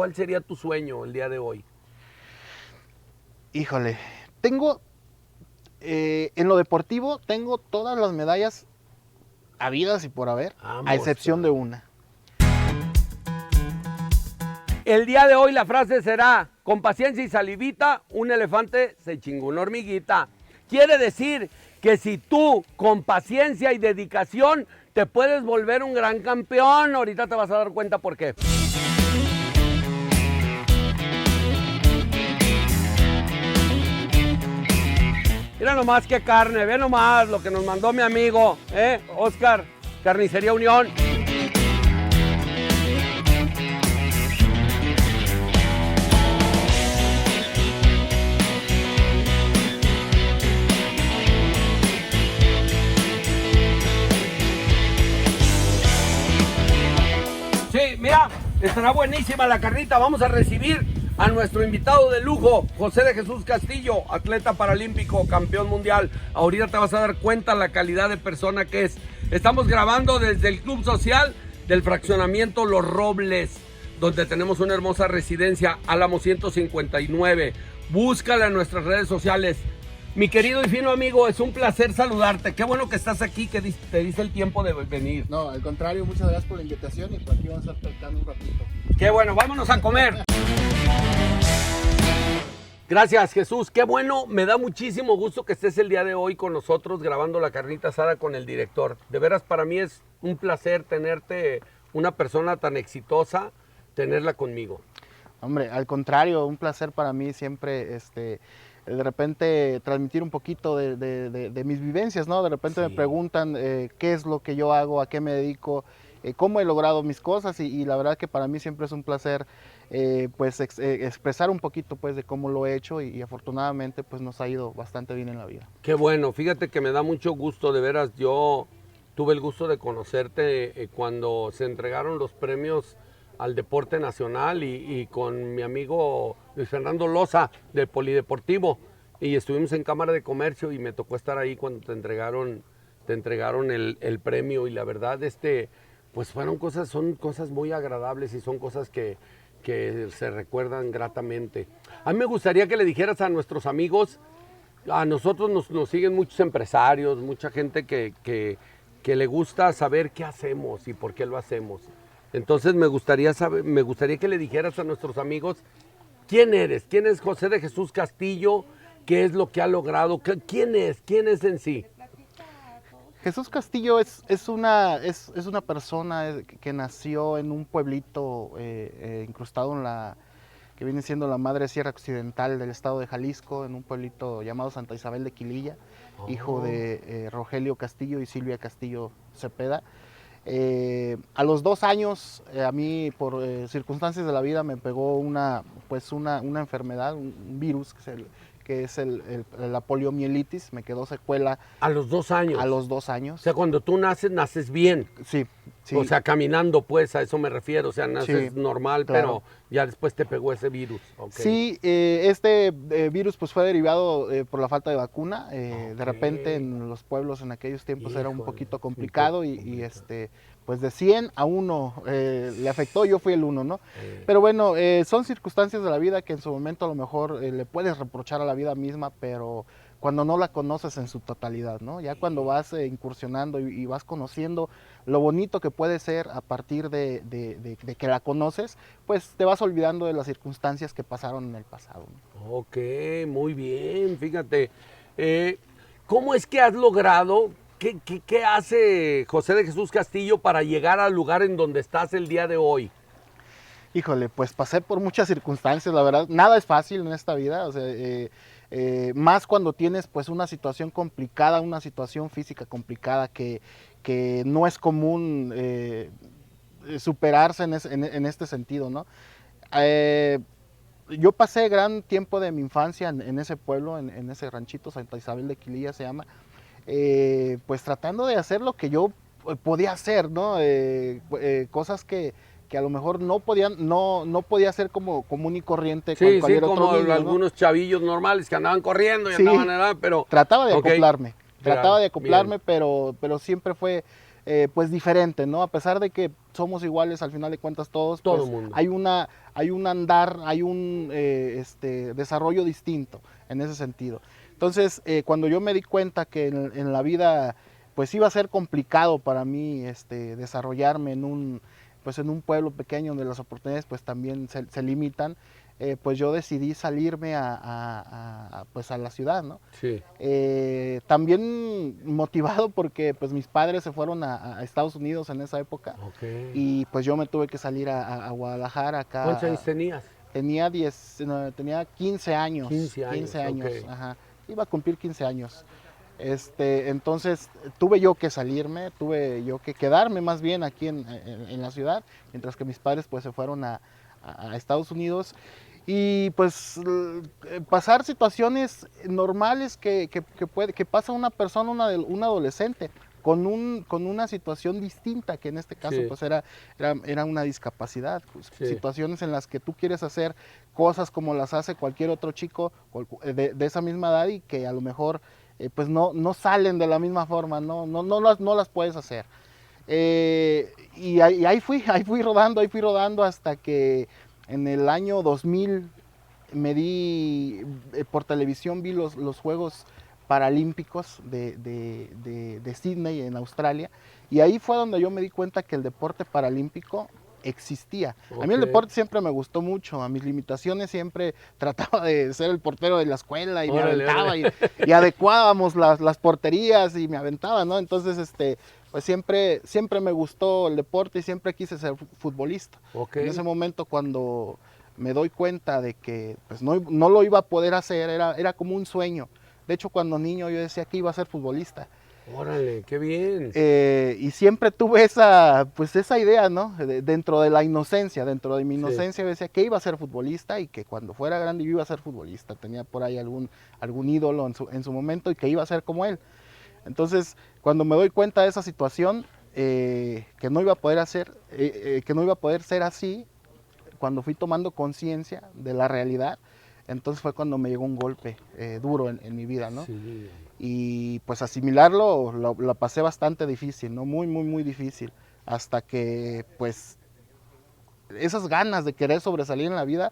¿cuál sería tu sueño el día de hoy? Híjole, tengo, en lo deportivo, tengo todas las medallas habidas y por haber, a excepción de una. El día de hoy la frase será, con paciencia y salivita, un elefante se chingó una hormiguita. Quiere decir que si tú, con paciencia y dedicación, te puedes volver un gran campeón. Ahorita te vas a dar cuenta por qué. Mira nomás qué carne, ve nomás lo que nos mandó mi amigo, Oscar, Carnicería Unión. Sí, mira, estará buenísima la carnita. Vamos a recibir a nuestro invitado de lujo, José de Jesús Castillo, atleta paralímpico, campeón mundial. Ahorita te vas a dar cuenta la calidad de persona que es. Estamos grabando desde el Club Social del Fraccionamiento Los Robles, donde tenemos una hermosa residencia, Álamo 159. Búscala en nuestras redes sociales. Mi querido y fino amigo, es un placer saludarte. Qué bueno que estás aquí, que te diste el tiempo de venir. No, al contrario, muchas gracias por la invitación y por aquí vamos a estar platicando un ratito. Qué bueno, vámonos a comer. Gracias, Jesús. Qué bueno, me da muchísimo gusto que estés el día de hoy con nosotros grabando la carnita asada con el director. De veras, para mí es un placer tenerte, una persona tan exitosa, tenerla conmigo. Hombre, al contrario, un placer para mí siempre, de repente transmitir un poquito de mis vivencias, ¿no? De repente Sí. me preguntan qué es lo que yo hago, a qué me dedico, cómo he logrado mis cosas y la verdad que para mí siempre es un placer pues expresar un poquito pues de cómo lo he hecho y afortunadamente pues nos ha ido bastante bien en la vida. Qué bueno, fíjate que me da mucho gusto, de veras, yo tuve el gusto de conocerte cuando se entregaron los premios al deporte nacional y con mi amigo Luis Fernando Loza del Polideportivo y estuvimos en Cámara de Comercio y me tocó estar ahí cuando te entregaron el premio y la verdad pues son cosas muy agradables y son cosas que se recuerdan gratamente. A mí me gustaría que le dijeras a nuestros amigos, a nosotros nos siguen muchos empresarios, mucha gente que le gusta saber qué hacemos y por qué lo hacemos. Entonces me gustaría que le dijeras a nuestros amigos quién eres, quién es José de Jesús Castillo, qué es lo que ha logrado, quién es en sí. Jesús Castillo es una persona que nació en un pueblito incrustado en que viene siendo la madre sierra occidental del estado de Jalisco, en un pueblito llamado Santa Isabel de Quililla, hijo de Rogelio Castillo y Silvia Castillo Cepeda. A los 2 años, a mí por circunstancias de la vida me pegó una enfermedad, un virus que es la poliomielitis, me quedó secuela. ¿A los 2 años? A los 2 años. O sea, cuando tú naces bien. Sí, sí. O sea, caminando, pues, a eso me refiero. O sea, naces normal, claro. Pero ya después te pegó ese virus. Okay. Sí, este virus pues fue derivado por la falta de vacuna. De repente en los pueblos en aquellos tiempos era un poquito complicado y pues de 100 a 1 le afectó, yo fui el 1, ¿no? Pero bueno, son circunstancias de la vida que en su momento a lo mejor le puedes reprochar a la vida misma, pero cuando no la conoces en su totalidad, ¿no? Ya cuando vas incursionando y vas conociendo lo bonito que puede ser a partir de que la conoces, pues te vas olvidando de las circunstancias que pasaron en el pasado, ¿no? Ok, muy bien, fíjate. ¿Cómo es que has logrado, qué hace José de Jesús Castillo para llegar al lugar en donde estás el día de hoy? Híjole, pues pasé por muchas circunstancias, la verdad, nada es fácil en esta vida, o sea, más cuando tienes pues una situación complicada, una situación física complicada que no es común superarse en este sentido, ¿no? Yo pasé gran tiempo de mi infancia en ese pueblo, en ese ranchito, Santa Isabel de Quililla se llama, pues tratando de hacer lo que yo podía hacer, ¿no? Cosas que a lo mejor no podía hacer como común y corriente sí, cualquier como otro niño, algunos chavillos normales que andaban corriendo y sí, andaban, pero... Trataba de acoplarme, bien. pero siempre fue pues diferente, ¿no? A pesar de que somos iguales al final de cuentas todos, Todo pues mundo. hay un andar, hay un desarrollo distinto en ese sentido. Entonces, cuando yo me di cuenta que en la vida pues iba a ser complicado para mí desarrollarme pues en un pueblo pequeño donde las oportunidades pues también se limitan, pues yo decidí salirme pues a la ciudad, ¿no? Sí. También motivado porque pues mis padres se fueron a Estados Unidos en esa época Ok. y pues yo me tuve que salir a Guadalajara ¿Cuántos acá. años tenías? Tenía 15 años. 15 años, 15 años, ok. ajá. Iba a cumplir 15 años. Entonces tuve yo que salirme, tuve yo que quedarme más bien aquí en la ciudad, mientras que mis padres pues se fueron a Estados Unidos y pues pasar situaciones normales que pasa una persona, un adolescente, con una situación distinta, que en este caso Sí. pues era una discapacidad, pues, Sí. situaciones en las que tú quieres hacer cosas como las hace cualquier otro chico de esa misma edad y que a lo mejor pues no salen de la misma forma, no las puedes hacer. Y ahí fui rodando hasta que en el año 2000 por televisión vi los Juegos Paralímpicos de Sydney en Australia, y ahí fue donde yo me di cuenta que el deporte paralímpico existía. A mí el Ok. deporte siempre me gustó mucho, a mis limitaciones siempre trataba de ser el portero de la escuela y me Órale, aventaba órale. y adecuábamos las porterías y me aventaba, ¿no? Entonces, pues siempre me gustó el deporte y siempre quise ser futbolista. Ok. En ese momento cuando me doy cuenta de que pues no lo iba a poder hacer, era como un sueño. De hecho, cuando niño yo decía que iba a ser futbolista. Órale, qué bien. Y siempre tuve esa idea, ¿no? Dentro de la inocencia, dentro de mi Sí. inocencia, yo decía que iba a ser futbolista y que cuando fuera grande yo iba a ser futbolista. Tenía por ahí algún ídolo en su momento y que iba a ser como él. Entonces, cuando me doy cuenta de esa situación, que no iba a poder que no iba a poder ser así, cuando fui tomando conciencia de la realidad, entonces fue cuando me llegó un golpe duro en mi vida, ¿no? Sí. Y pues asimilarlo lo pasé bastante difícil, ¿no? Muy, muy, muy difícil. Hasta que pues esas ganas de querer sobresalir en la vida,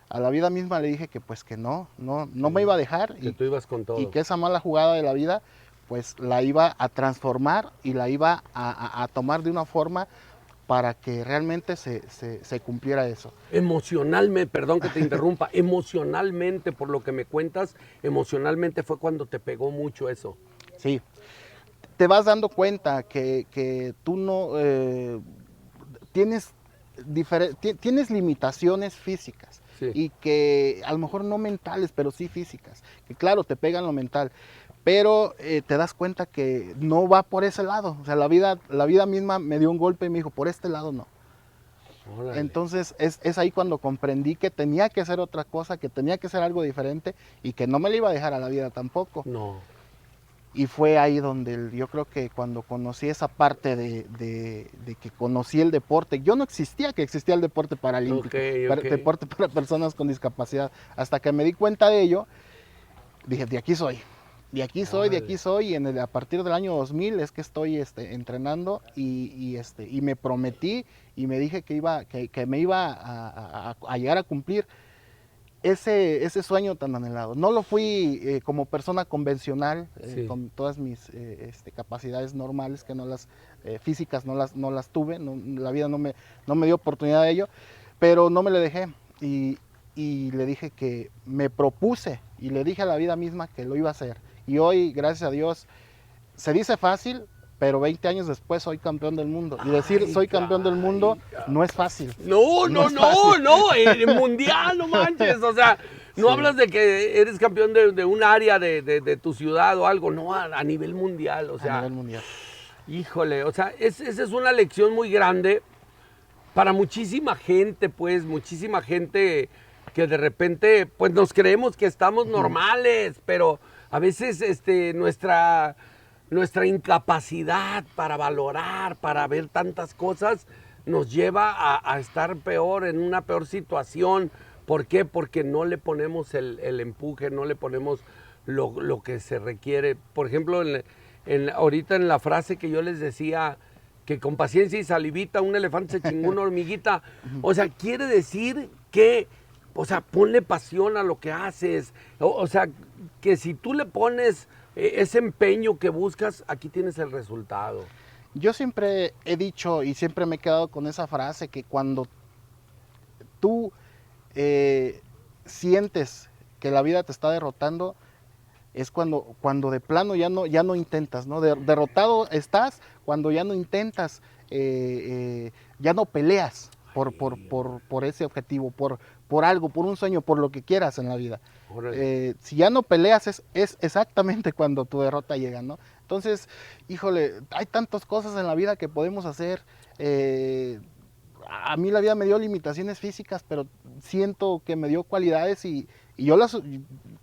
a la vida misma le dije que pues que no me iba a dejar Que tú ibas con todo. y que esa mala jugada de la vida pues la iba a transformar y la iba a tomar de una forma para que realmente se cumpliera eso. Emocionalmente, perdón que te interrumpa, emocionalmente, por lo que me cuentas, emocionalmente fue cuando te pegó mucho eso. Sí, te vas dando cuenta que tú no tienes, tienes limitaciones físicas. Sí. Y que a lo mejor no mentales, pero sí físicas, que claro, te pegan lo mental, pero te das cuenta que no va por ese lado. O sea, la vida misma me dio un golpe y me dijo, por este lado no. Órale. Entonces es ahí cuando comprendí que tenía que hacer otra cosa, que tenía que hacer algo diferente y que no me le iba a dejar a la vida tampoco. No. Y fue ahí donde yo creo que cuando conocí esa parte de que conocí el deporte, yo no existía que existía el deporte paralímpico, Ok. deporte para personas con discapacidad. Hasta que me di cuenta de ello, dije, de aquí soy. De aquí soy, y a partir del año 2000 es que estoy entrenando y me prometí y me dije que me iba a llegar a cumplir ese sueño tan anhelado. No lo fui como persona convencional, Sí. con todas mis capacidades normales, que físicas no las tuve, la vida no me dio oportunidad de ello, pero no me le dejé y le dije que me propuse y le dije a la vida misma que lo iba a hacer. Y hoy, gracias a Dios, se dice fácil, pero 20 años después soy campeón del mundo. Y decir soy campeón del mundo no es fácil. No, mundial, no manches. O sea, no Sí. hablas de que eres campeón de un área de tu ciudad o algo, no, a nivel mundial. O A sea, nivel mundial. híjole, o sea, esa es una lección muy grande para muchísima gente, pues, muchísima gente que de repente, pues, nos creemos que estamos normales, pero a veces nuestra incapacidad para valorar, para ver tantas cosas, nos lleva a estar peor, en una peor situación. ¿Por qué? Porque no le ponemos el empuje, no le ponemos lo que se requiere. Por ejemplo, ahorita en la frase que yo les decía, que con paciencia y salivita un elefante se chingó una hormiguita. O sea, quiere decir que, o sea, ponle pasión a lo que haces. O sea, que si tú le pones ese empeño que buscas, aquí tienes el resultado. Yo siempre he dicho y siempre me he quedado con esa frase que cuando tú sientes que la vida te está derrotando, es cuando de plano ya no intentas, ¿no? Derrotado estás cuando ya no intentas, ya no peleas por ese objetivo, por algo, por un sueño, por lo que quieras en la vida. Si ya no peleas es exactamente cuando tu derrota llega, ¿no? Entonces, híjole, hay tantas cosas en la vida que podemos hacer. A mí la vida me dio limitaciones físicas, pero siento que me dio cualidades y yo las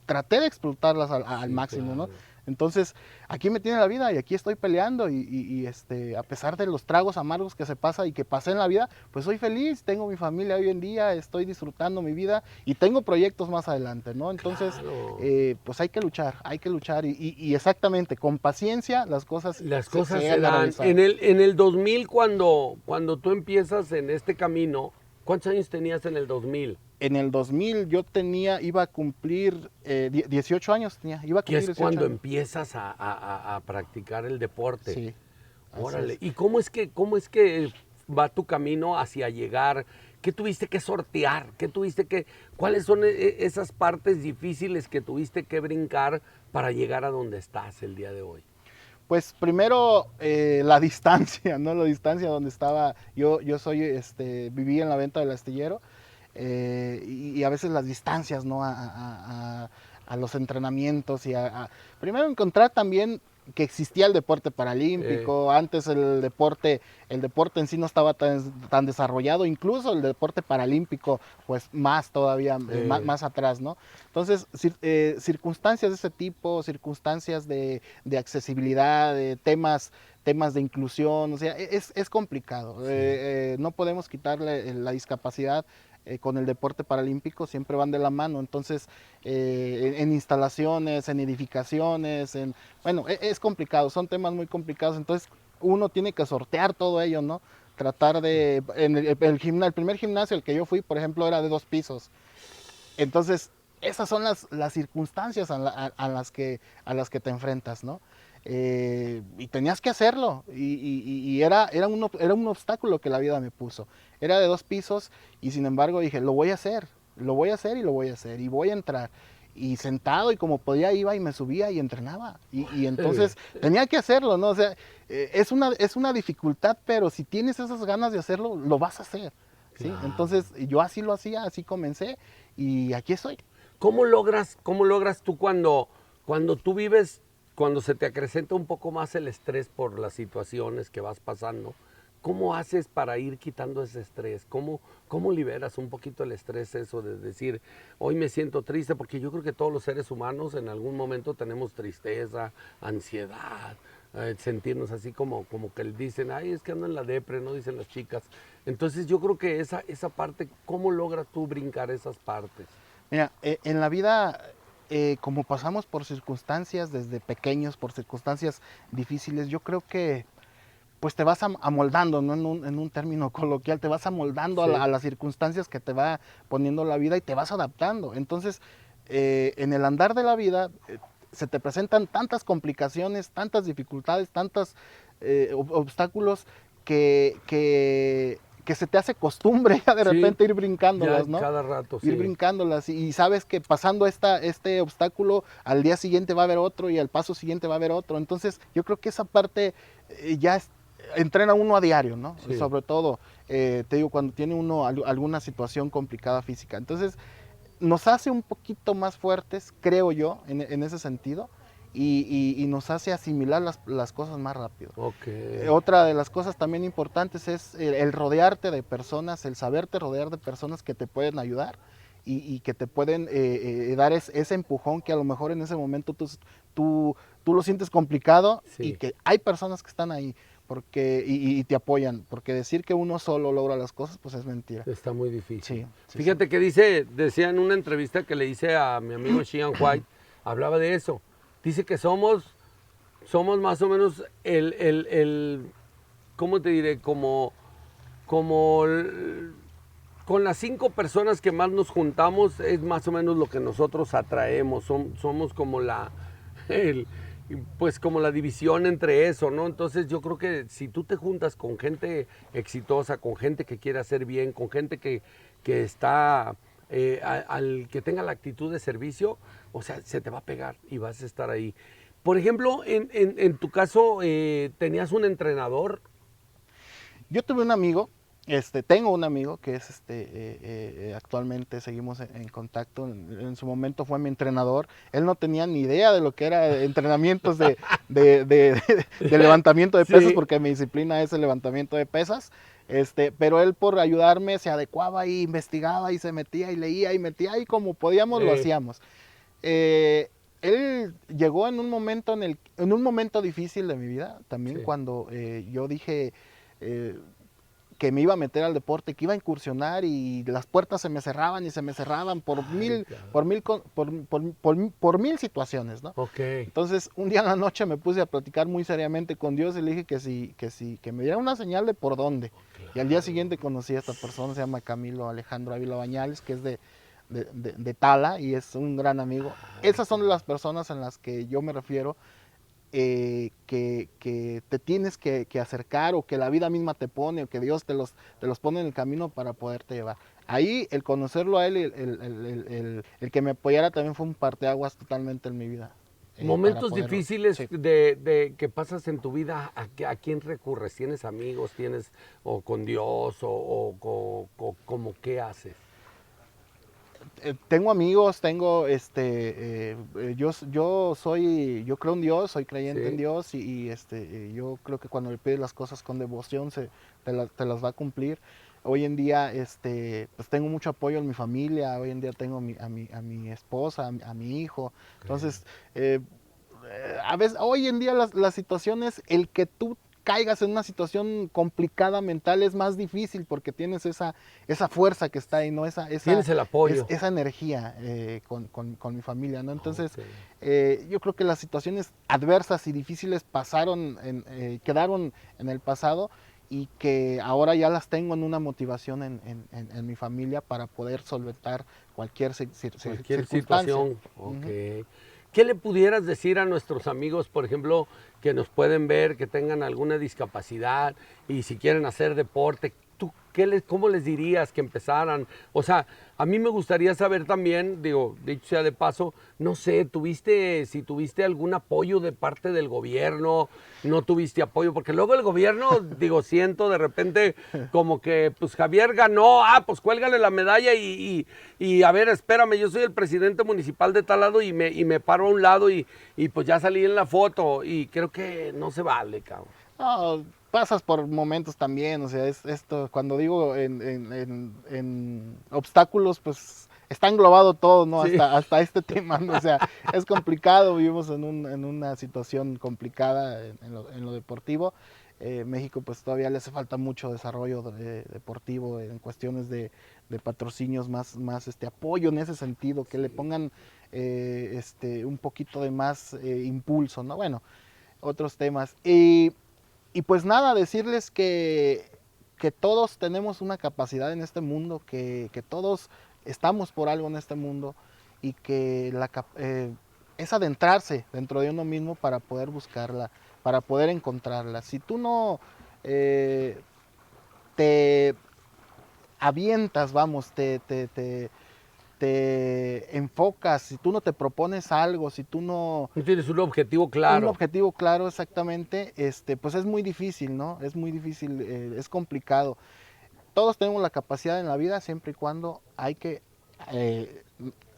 traté de explotarlas al máximo, claro. ¿no? Entonces, aquí me tiene la vida y aquí estoy peleando a pesar de los tragos amargos que se pasa y que pasé en la vida, pues soy feliz, tengo mi familia hoy en día, estoy disfrutando mi vida y tengo proyectos más adelante, ¿no? Entonces, Claro. pues hay que luchar y exactamente, con paciencia las cosas se llegan a dan. realizar. En el 2000, cuando tú empiezas en este camino, ¿cuántos años tenías en el 2000? En el 2000 yo iba a cumplir 18 años, iba a Que cumplir es 18 cuando años. empiezas a practicar el deporte. Sí, así Órale. es. ¿Y cómo es que va tu camino hacia llegar? ¿Qué tuviste que sortear? ¿Cuáles son esas partes difíciles que tuviste que brincar para llegar a donde estás el día de hoy? Pues primero la distancia, ¿no? La distancia donde estaba, yo viví en la venta del astillero y a veces las distancias, ¿no? A los entrenamientos primero encontrar también que existía el deporte paralímpico, antes el deporte en sí no estaba tan desarrollado, incluso el deporte paralímpico, pues más todavía, más atrás, ¿no? Entonces, circunstancias de ese tipo, circunstancias de accesibilidad, de temas de inclusión, o sea, es complicado. Sí. No podemos quitarle la discapacidad con el deporte paralímpico, siempre van de la mano. Entonces, en instalaciones, en edificaciones, bueno, es complicado, son temas muy complicados. Entonces, uno tiene que sortear todo ello, ¿no? Tratar de, el primer gimnasio al que yo fui, por ejemplo, era de 2 pisos. Entonces, esas son las circunstancias a las que te enfrentas, ¿no? Y tenías que hacerlo y era un obstáculo que la vida me puso. Era de 2 pisos y sin embargo dije, lo voy a hacer y lo voy a hacer y voy a entrar. Y sentado y como podía iba y me subía y entrenaba. Y entonces tenía que hacerlo, ¿no? O sea, es una dificultad, pero si tienes esas ganas de hacerlo, lo vas a hacer, ¿sí? Claro. Entonces yo así lo hacía, así comencé y aquí estoy. ¿Cómo logras tú cuando tú vives, cuando se te acrecenta un poco más el estrés por las situaciones que vas pasando? ¿Cómo haces para ir quitando ese estrés? ¿Cómo liberas un poquito el estrés, eso de decir, hoy me siento triste? Porque yo creo que todos los seres humanos en algún momento tenemos tristeza, ansiedad, sentirnos así como que dicen, ay, es que ando en la depre, ¿no? Dicen las chicas. Entonces yo creo que esa parte, ¿cómo logras tú brincar esas partes? Mira, en la vida, como pasamos por circunstancias desde pequeños, por circunstancias difíciles, yo creo que pues te vas amoldando, ¿no? En un término coloquial, te vas amoldando sí. a las circunstancias que te va poniendo la vida y te vas adaptando. Entonces, en el andar de la vida, se te presentan tantas complicaciones, tantas dificultades, tantos obstáculos que se te hace costumbre ya de repente ir brincándolas, ¿no? Cada rato, ir brincándolas y sabes que pasando este obstáculo, al día siguiente va a haber otro y al paso siguiente va a haber otro. Entonces, yo creo que esa parte ya entrena uno a diario, ¿no? Sí. Sobre todo, te digo, cuando tiene uno alguna situación complicada física. Entonces, nos hace un poquito más fuertes, creo yo, en ese sentido, y nos hace asimilar las cosas más rápido. Okay. Otra de las cosas también importantes es el rodearte de personas, el saberte rodear de personas que te pueden ayudar y que te pueden dar ese empujón que a lo mejor en ese momento tú lo sientes complicado sí. Y que hay personas que están ahí y te apoyan, porque decir que uno solo logra las cosas, pues es mentira. Está muy difícil. Sí, Fíjate que decía en una entrevista que le hice a mi amigo Xian White, hablaba de eso. Dice que somos más o menos ¿cómo te diré? Como con las 5 personas que más nos juntamos es más o menos lo que nosotros atraemos, somos como pues como la división entre eso, ¿no? Entonces yo creo que si tú te juntas con gente exitosa, con gente que quiere hacer bien, con gente que está, al que tenga la actitud de servicio, o sea, se te va a pegar y vas a estar ahí. Por ejemplo, en tu caso, ¿tenías un entrenador? Yo tuve un amigo, tengo un amigo que es actualmente seguimos en contacto. En su momento fue mi entrenador. Él no tenía ni idea de lo que era entrenamientos de levantamiento de pesas, Sí. porque mi disciplina es el levantamiento de pesas. Pero él, por ayudarme, se adecuaba y investigaba y se metía y leía y metía, y como podíamos lo hacíamos. Eh, Él llegó en un momento en un momento difícil de mi vida, también Sí. cuando yo dije eh, que me iba a meter al deporte, que iba a incursionar, y las puertas se me cerraban y se me cerraban Ay, cabrón. por mil situaciones, ¿no? Ok. Entonces, un día en la noche me puse a platicar muy seriamente con Dios y le dije que me diera una señal de por dónde. Y al día siguiente conocí a esta persona, se llama Camilo Alejandro Ávila Bañales, que es de Tala, y es un gran amigo. Esas son las personas en las que yo me refiero, que te tienes que acercar, o que la vida misma te pone, o que Dios te los pone en el camino para poderte llevar. Ahí el conocerlo a él, el que me apoyara también fue un parteaguas totalmente en mi vida. Para Momentos poderlo. difíciles Sí. de que pasas en tu vida, ¿a quién recurres? ¿Tienes amigos? ¿Tienes o con Dios o como qué haces? Tengo amigos, yo creo en Dios, soy creyente en Sí, Dios, yo creo que cuando le pides las cosas con devoción te las va a cumplir. Hoy en día, pues tengo mucho apoyo en mi familia. Hoy en día tengo a mi esposa, a mi hijo. okay. Entonces, a veces, hoy en día las situaciones, el que tú caigas en una situación complicada mental es más difícil, porque tienes esa fuerza que está ahí, ¿no? Tienes el apoyo. Esa energía con mi familia, ¿no? Entonces, Ok. yo creo que las situaciones adversas y difíciles quedaron en el pasado, y que ahora ya las tengo en una motivación en mi familia para poder solventar cualquier Cualquier circunstancia. situación, ok. Ujú. ¿Qué le pudieras decir a nuestros amigos, por ejemplo, que nos pueden ver, que tengan alguna discapacidad y si quieren hacer deporte? ¿Tú cómo les dirías que empezaran? O sea, a mí me gustaría saber también, digo, dicho sea de paso, no sé, si tuviste algún apoyo de parte del gobierno, no tuviste apoyo, porque luego el gobierno, digo, siento de repente como que, pues Javier ganó, pues cuélgale la medalla y a ver, espérame, yo soy el presidente municipal de tal lado y me paro a un lado y pues ya salí en la foto y creo que no se vale, cabrón. No, pasas por momentos también, o sea, esto, cuando digo en obstáculos, pues está englobado todo, ¿no? Sí, Hasta este tema, ¿no? O sea, es complicado, vivimos en una situación complicada en lo deportivo. México pues todavía le hace falta mucho desarrollo deportivo, en cuestiones de patrocinios, más apoyo en ese sentido, que le pongan un poquito de más impulso, ¿no? Bueno, otros temas. Y pues nada, decirles que todos tenemos una capacidad en este mundo, que todos estamos por algo en este mundo, y que es adentrarse dentro de uno mismo para poder buscarla, para poder encontrarla. Si tú no eh, te avientas, vamos, te enfocas, si tú no te propones algo, si tú no no tienes un objetivo un claro. objetivo claro exactamente, pues es muy difícil, ¿no? Es muy difícil, es complicado. Todos tenemos la capacidad en la vida, siempre y cuando hay que eh,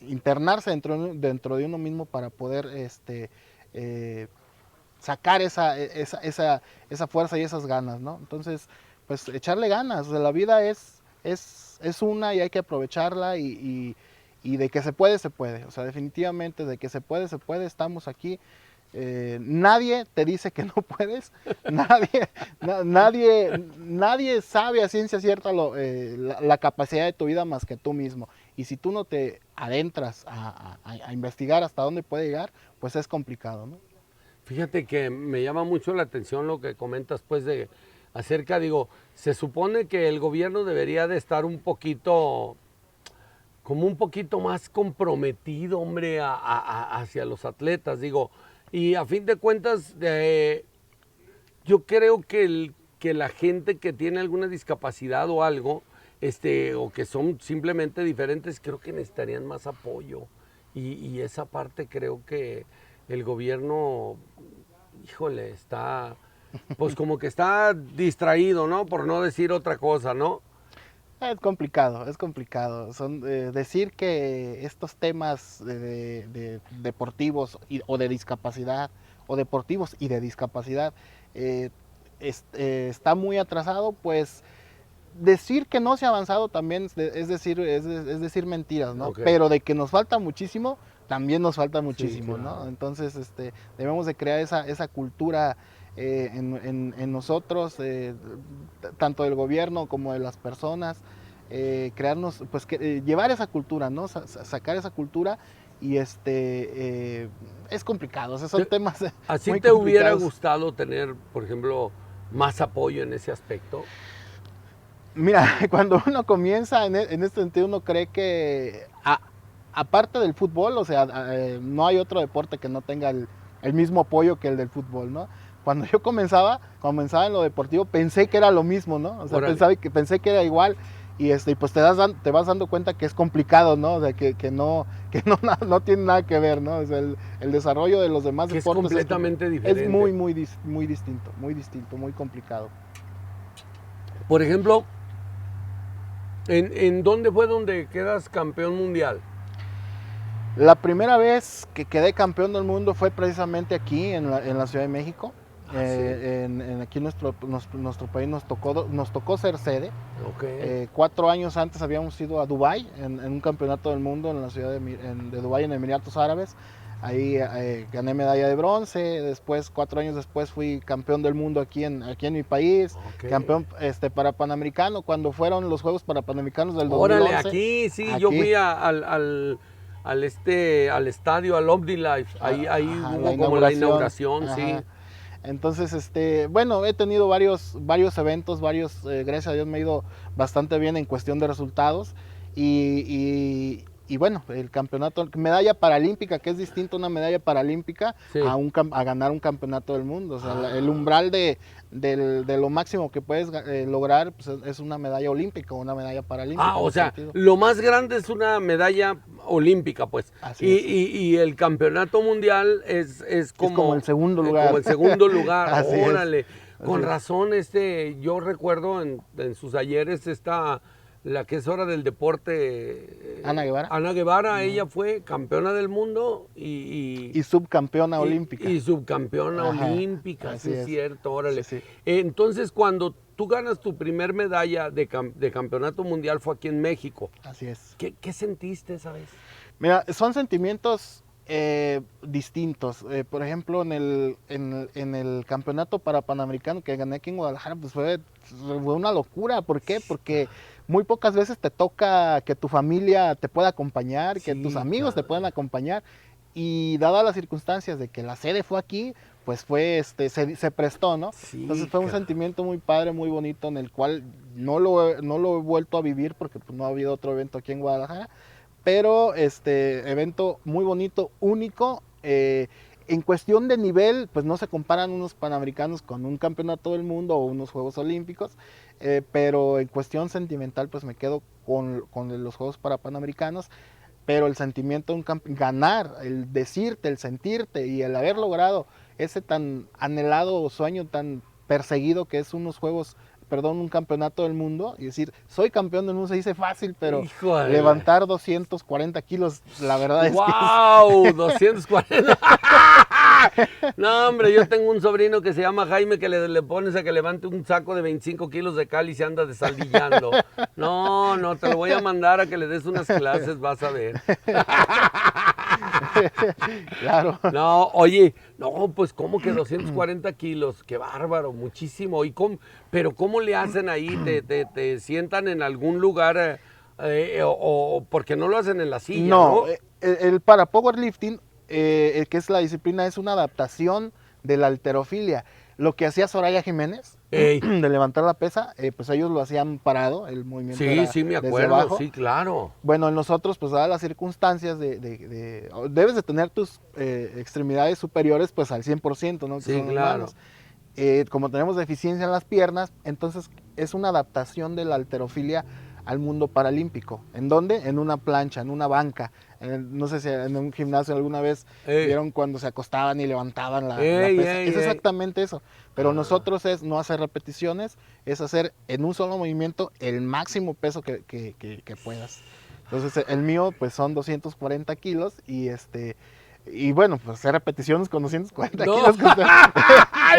internarse dentro de uno mismo para poder eh, sacar esa fuerza y esas ganas, ¿no? Entonces, pues echarle ganas. O sea, la vida es una, y hay que aprovecharla, y de que se puede, se puede. O sea, definitivamente de que se puede, estamos aquí. Nadie te dice que no puedes, nadie sabe a ciencia cierta la capacidad de tu vida más que tú mismo. Y si tú no te adentras a investigar hasta dónde puede llegar, pues es complicado, ¿no? Fíjate que me llama mucho la atención lo que comentas, pues, acerca, digo, se supone que el gobierno debería de estar un poquito, como un poquito más comprometido, hombre, hacia los atletas, digo, y a fin de cuentas, yo creo que la gente que tiene alguna discapacidad o algo, o que son simplemente diferentes, creo que necesitarían más apoyo. Y esa parte creo que el gobierno, híjole, está, pues como que está distraído, ¿no? Por no decir otra cosa, ¿no? Es complicado, es complicado. Decir que estos temas de deportivos o de discapacidad, o deportivos y de discapacidad, está muy atrasado, pues decir que no se ha avanzado también es decir mentiras, ¿no? Okay. Pero de que nos falta muchísimo, también nos falta muchísimo, Sí, claro. ¿no? Entonces, debemos de crear esa cultura en nosotros, tanto del gobierno como de las personas, crearnos, pues llevar esa cultura, ¿no? Sacar esa cultura y es complicado, o sea, son temas ¿Así muy te hubiera complicados. gustado tener, por ejemplo, más apoyo en ese aspecto? Mira, cuando uno comienza en este sentido, uno cree que aparte del fútbol, o sea, no hay otro deporte que no tenga el mismo apoyo que el del fútbol, ¿no? Cuando yo comenzaba en lo deportivo, pensé que era lo mismo, ¿no? O sea, Órale. pensé que era igual y pues te vas dando cuenta que es complicado, ¿no? O sea, no tiene nada que ver, ¿no? O sea, el desarrollo de los demás Que es deportes completamente es diferente. muy distinto, muy complicado. Por ejemplo, ¿en dónde fue donde quedas campeón mundial? La primera vez que quedé campeón del mundo fue precisamente aquí en la Ciudad de México. Ah, sí. Aquí nuestro país nos tocó ser sede. Ok. 4 años antes habíamos ido a Dubái en un campeonato del mundo en la ciudad de Dubái, en Emiratos Árabes. Ahí gané medalla de bronce. Después, 4 años después, fui campeón del mundo aquí en mi país. Ok. Campeón para Panamericano cuando fueron los Juegos para Panamericanos del Órale, 2011. aquí sí, yo Aquí. fui al estadio, al OmniLife. Ahí Ajá, la hubo como la inauguración. inauguración, sí. Ajá. Entonces, bueno, he tenido varios eventos, gracias a Dios me ha ido bastante bien en cuestión de resultados. Y bueno, el campeonato, medalla paralímpica, que es distinto una medalla paralímpica Sí. a ganar un campeonato del mundo. O sea, el Ah. umbral de lo máximo que puedes lograr pues, es una medalla olímpica o una medalla paralímpica Ah, en o ese sea, sentido. lo más grande es una medalla olímpica, pues. Así es. Y el campeonato mundial es como el segundo como lugar. el segundo lugar. Así es. Órale. Así Con es. razón, yo recuerdo en sus ayeres la que es hora del deporte, Ana Guevara. Ana Guevara, ella fue campeona del mundo y subcampeona olímpica. y subcampeona Ajá, olímpica, así sí es es. cierto, órale. Sí, sí. Entonces, cuando tú ganas tu primer medalla de campeonato mundial fue aquí en México. Así es. ¿Qué sentiste esa vez? Mira, son sentimientos distintos. Por ejemplo, en el campeonato para Panamericano que gané aquí en Guadalajara, pues fue una locura. ¿Por qué? Porque muy pocas veces te toca que tu familia te pueda acompañar, que tus Sí, amigos te caray. puedan acompañar. Y dadas las circunstancias de que la sede fue aquí, pues se prestó, ¿no? Entonces Sí, fue un caray. sentimiento muy padre, muy bonito, en el cual no lo he vuelto a vivir porque pues, no ha habido otro evento aquí en Guadalajara. Pero evento muy bonito, único. En cuestión de nivel, pues no se comparan unos panamericanos con un campeonato del mundo o unos Juegos Olímpicos, pero en cuestión sentimental, pues me quedo con los Juegos para Panamericanos. Pero el sentimiento de ganar, el decirte, el sentirte y el haber logrado ese tan anhelado sueño, tan perseguido que es un campeonato del mundo, y decir, soy campeón del mundo, se dice fácil, pero Híjole. levantar 240 kilos, la verdad es que es... ¡Wow! 240. No, hombre, yo tengo un sobrino que se llama Jaime que le pones a que levante un saco de 25 kilos de cal y se anda desaldillando. No, no, te lo voy a mandar a que le des unas clases, vas a ver. Claro. No, oye, no, pues ¿cómo que 240 kilos? Qué bárbaro, muchísimo. Pero ¿cómo le hacen ahí? ¿Te sientan en algún lugar o porque no lo hacen en la silla, No, no? el para powerlifting, que es la disciplina, es una adaptación de la halterofilia. Lo que hacía Soraya Jiménez Ey. de levantar la pesa, pues ellos lo hacían parado, el movimiento Sí, era sí, me desde acuerdo, abajo. sí, claro. Bueno, en nosotros, pues dadas las circunstancias debes de tener tus extremidades superiores pues al 100%, ¿no? Que Sí, son las claro. manos. Como tenemos deficiencia en las piernas, entonces es una adaptación de la halterofilia al mundo paralímpico. ¿En dónde? En una plancha, en una banca. No sé si en un gimnasio alguna vez Ey, vieron cuando se acostaban y levantaban la ey, pesa. ey, Es ey. exactamente eso. Pero Ah, nosotros es no hacer repeticiones, es hacer en un solo movimiento el máximo peso que puedas. Entonces el mío pues son 240 kilos y bueno, pues hacer repeticiones con 240 no, kilos en es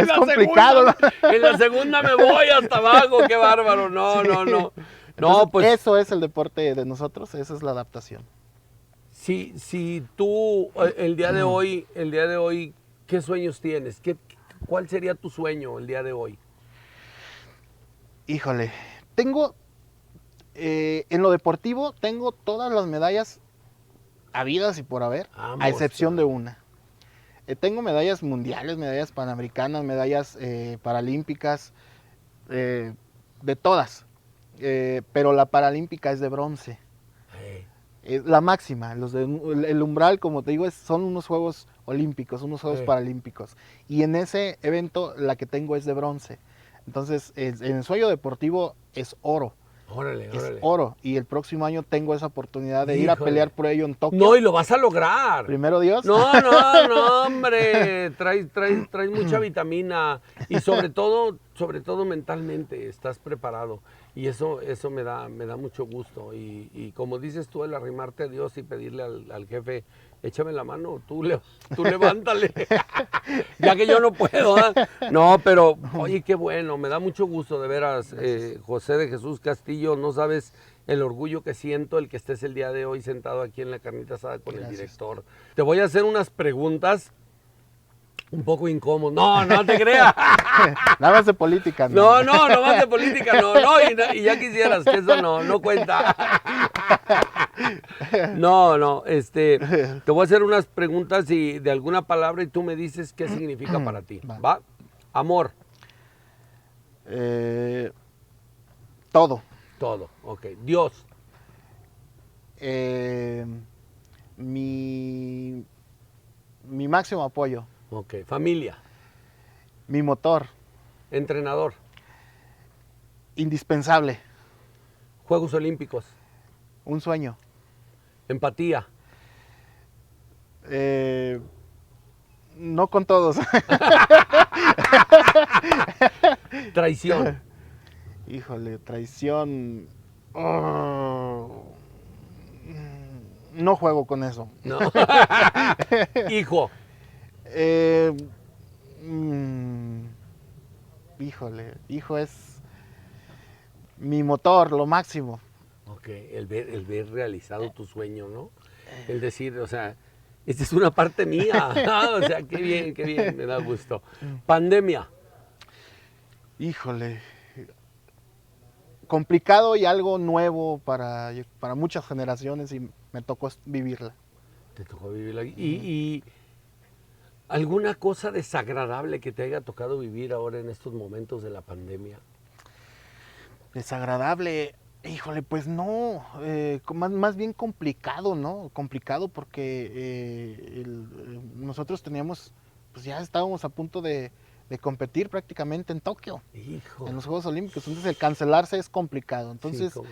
la segunda, complicado, ¿no? en la segunda me voy hasta abajo, qué bárbaro. Sí. No, no, no. Entonces, No, pues eso es el deporte de nosotros, esa es la adaptación. si tú el día de hoy, ¿qué sueños tienes? ¿Cuál sería tu sueño el día de hoy? Híjole, tengo, en lo deportivo, tengo todas las medallas habidas y por haber, a Vamos, excepción de una. Tengo medallas mundiales, medallas panamericanas, medallas paralímpicas, eh, de todas. Pero la paralímpica es de bronce. eh, La máxima, el umbral, como te digo, son unos Juegos Olímpicos, unos Juegos eh, Paralímpicos. Y en ese evento la que tengo es de bronce. Entonces, en el sueño deportivo es oro, órale, es órale. oro. Y el próximo año tengo esa oportunidad de ir a pelear Híjole. por ello en No, Tokio. y lo vas a lograr. Primero Dios. No, no, no, hombre. Traes mucha vitamina y sobre todo mentalmente, estás preparado. Y eso me da mucho gusto. Y como dices tú, el arrimarte a Dios y pedirle al jefe, échame la mano, tú levántale. Ya que yo no puedo, ¿ah? No, pero, oye, qué bueno, me da mucho gusto de veras, José de Jesús Castillo, no sabes el orgullo que siento el que estés el día de hoy sentado aquí en la carnita asada con el Gracias. director. Te voy a hacer unas preguntas un poco incómodas. No, no te creas. Nada más de política, No, no, no más de política, no, no, y ya quisieras que eso no cuenta. No, no, te voy a hacer unas preguntas y de alguna palabra y tú me dices qué significa para ti. Va. ¿Va? Amor, Eh, todo. todo, ok. Dios, Eh, mi, mi máximo apoyo. ok. Familia, Mi motor. entrenador, Indispensable. Juegos Olímpicos, Un sueño. empatía, No con todos. traición, Híjole, traición. No juego con eso. ¿no? Hijo, Eh, mm, Híjole, hijo es mi motor, lo máximo. ok. El ver realizado tu sueño, ¿no? El decir, o sea, esta es una parte mía. O sea, qué bien, me da gusto. Pandemia, Híjole, complicado y algo nuevo para muchas generaciones y me tocó vivirla. te tocó vivirla. Y alguna cosa desagradable que te haya tocado vivir ahora en estos momentos de la pandemia. Desagradable, híjole, pues no, más bien complicado, ¿no? Complicado porque nosotros teníamos, pues ya estábamos a punto de competir prácticamente en Tokio, Hijo. en los Juegos Olímpicos, entonces el cancelarse es complicado. Sí, Entonces, cómo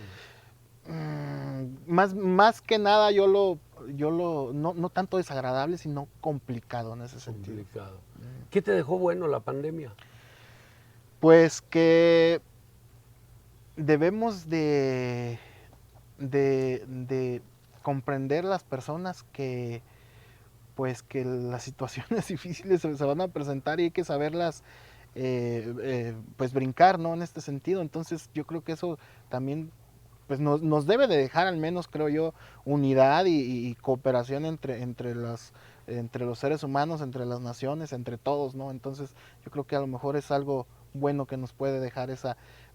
más que nada no tanto desagradable, sino complicado en ese sentido. complicado. ¿Qué te dejó bueno la pandemia? Pues que debemos de comprender las personas que pues que las situaciones difíciles se van a presentar y hay que saberlas pues brincar, ¿no? En este sentido. Entonces yo creo que eso también pues nos debe de dejar al menos, creo yo, unidad y cooperación entre los seres humanos, entre las naciones, entre todos, ¿no? Entonces yo creo que a lo mejor es algo bueno que nos puede dejar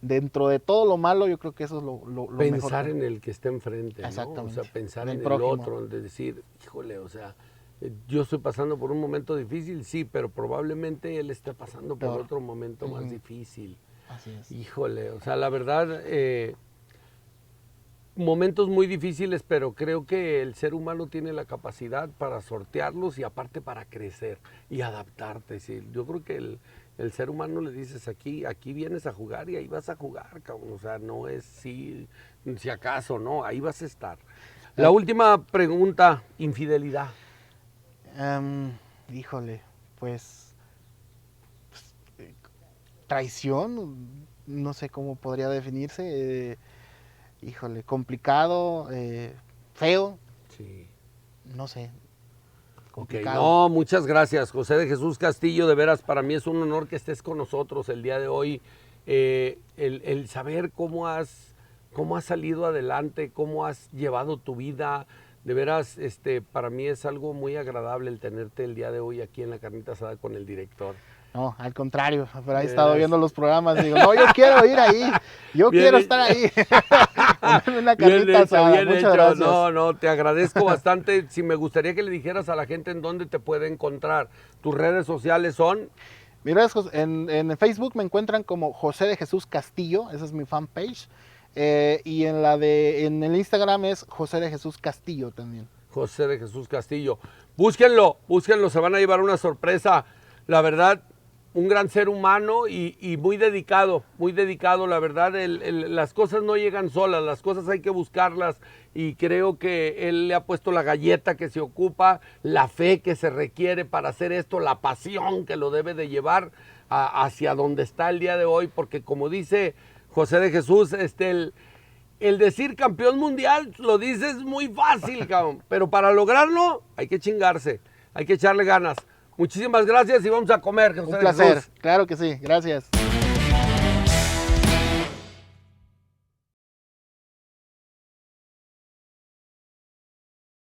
dentro de todo lo malo, yo creo que eso es lo mejor. Pensar en el que está enfrente, ¿no? O Exactamente. sea, pensar En el en el prójimo. otro, de decir, híjole, o sea, yo estoy pasando por un momento difícil, sí, pero probablemente él esté pasando por Peor. otro momento más difícil. Así es. Híjole, o sea, la verdad, momentos muy difíciles, pero creo que el ser humano tiene la capacidad para sortearlos y aparte para crecer y adaptarte. ¿Sí? Yo creo que el ser humano le dices aquí vienes a jugar y ahí vas a jugar, cabrón. O sea, no es si acaso, no, ahí vas a estar. La última pregunta, infidelidad. Híjole, pues traición, no sé cómo podría definirse. Híjole, complicado, feo, Sí. no sé, Ok, complicado. no, muchas gracias, José de Jesús Castillo, de veras, para mí es un honor que estés con nosotros el día de hoy. El saber cómo has salido adelante, cómo has llevado tu vida, de veras, para mí es algo muy agradable el tenerte el día de hoy aquí en la Carnita Asada con el director. No, al contrario, pero he De estado veras. viendo los programas y digo, no, yo quiero ir ahí, yo Bien quiero hecho. estar ahí. Ponerme una Bien carnita hecho, asada. bien Muchas hecho. gracias. No, te agradezco bastante. Si me gustaría que le dijeras a la gente en dónde te puede encontrar. Tus redes sociales son... Mira, en Facebook me encuentran como José de Jesús Castillo, esa es mi fanpage. Y en el Instagram es José de Jesús Castillo también. José de Jesús Castillo. Búsquenlo, se van a llevar una sorpresa. La verdad, un gran ser humano y muy dedicado, la verdad. Las cosas no llegan solas, las cosas hay que buscarlas y creo que él le ha puesto la galleta que se ocupa, la fe que se requiere para hacer esto, la pasión que lo debe de llevar hacia donde está el día de hoy, porque como dice José de Jesús, el decir campeón mundial lo dices muy fácil, cabrón, pero para lograrlo hay que chingarse, hay que echarle ganas. Muchísimas gracias y vamos a comer, José Un de placer, Jesús. claro que sí, gracias.